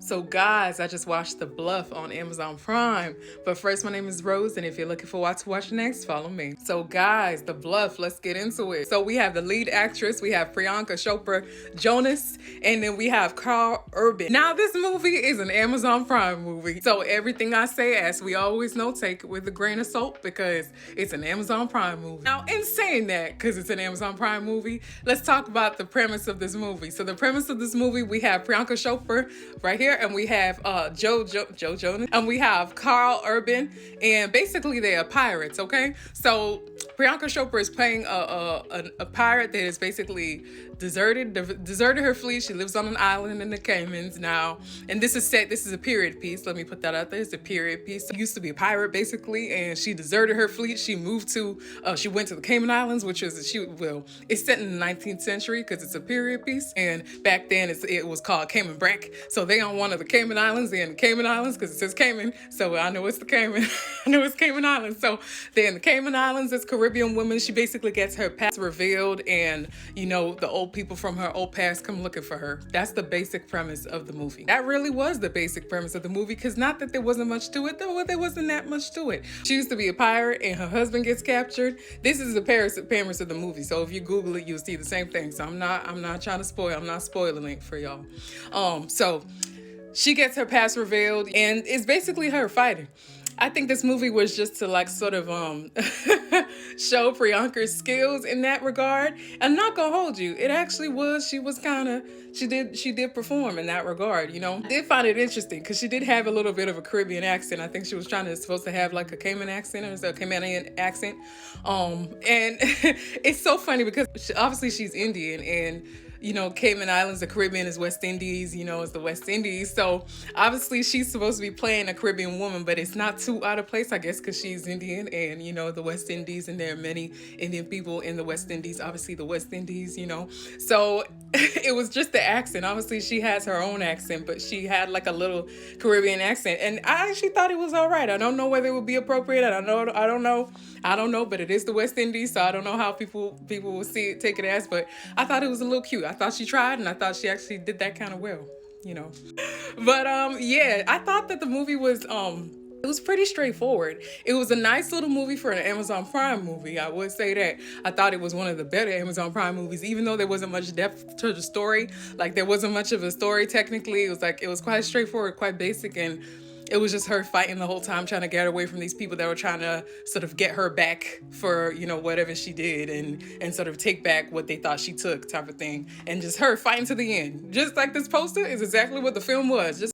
So guys, I just watched The Bluff on Amazon Prime. But first, my name is Rose, and if you're looking for what to watch next, follow me. So guys, The Bluff, let's get into it. So we have the lead actress, we have Priyanka Chopra Jonas, and then we have Carl Urban. Now this movie is an Amazon Prime movie. So everything I say, as we always know, take it with a grain of salt because it's an Amazon Prime movie. Now in saying that, because it's an Amazon Prime movie, let's talk about the premise of this movie. So the premise of this movie, we have Priyanka Chopra right here, and we have Joe Jonas, and we have Carl Urban, and basically they are pirates. Okay, so Priyanka Chopra is playing a pirate that is basically deserted her fleet. She lives on an island in the Caymans now, and this is a period piece. Let me put that out there. It's a period piece. She used to be a pirate basically, and she deserted her fleet. She moved to she went to the Cayman Islands, which is it's set in the 19th century because it's a period piece, and back then it was called Cayman Brack. So they on one of the Cayman Islands. They're in the Cayman Islands because it says Cayman, so I know it's the Cayman. I know it's Cayman Islands. So they're in the Cayman Islands. This Caribbean woman, she basically gets her past revealed, and the old people from her old past come looking for her. That's the basic premise of the movie. That really was the basic premise of the movie, because not that there wasn't much to it, though there wasn't that much to it. She used to be a pirate and her husband gets captured. This is the premise of the movie. So if you Google it, you'll see the same thing. So I'm not trying to spoil. I'm not spoiling it for y'all. So she gets her past revealed, and it's basically her fighting. I think this movie was just to sort of show Priyanka's skills in that regard. I'm not gonna hold you. It actually was. She did perform in that regard. I did find it interesting because she did have a little bit of a Caribbean accent. I think she was supposed to have like a Cayman accent or a Caymanian accent. And it's so funny because obviously she's Indian, and Cayman Islands, the Caribbean is West Indies, is the West Indies. So obviously she's supposed to be playing a Caribbean woman, but it's not too out of place, I guess, because she's Indian and, the West Indies, and there are many Indian people in the West Indies, obviously the West Indies, So it was just the accent. Obviously she has her own accent, but she had like a little Caribbean accent. And I actually thought it was all right. I don't know whether it would be appropriate. I don't know, but it is the West Indies, so I don't know how people will take it as, but I thought it was a little cute. I thought she tried, and I thought she actually did that kind of well, But yeah, I thought that the movie was it was pretty straightforward. It was a nice little movie for an Amazon Prime movie. I would say that. I thought it was one of the better Amazon Prime movies, even though there wasn't much depth to the story. Like, there wasn't much of a story technically. It was quite straightforward, quite basic, and it was just her fighting the whole time, trying to get away from these people that were trying to sort of get her back for, whatever she did, and sort of take back what they thought she took, type of thing. And just her fighting to the end. Just like this poster is exactly what the film was. Just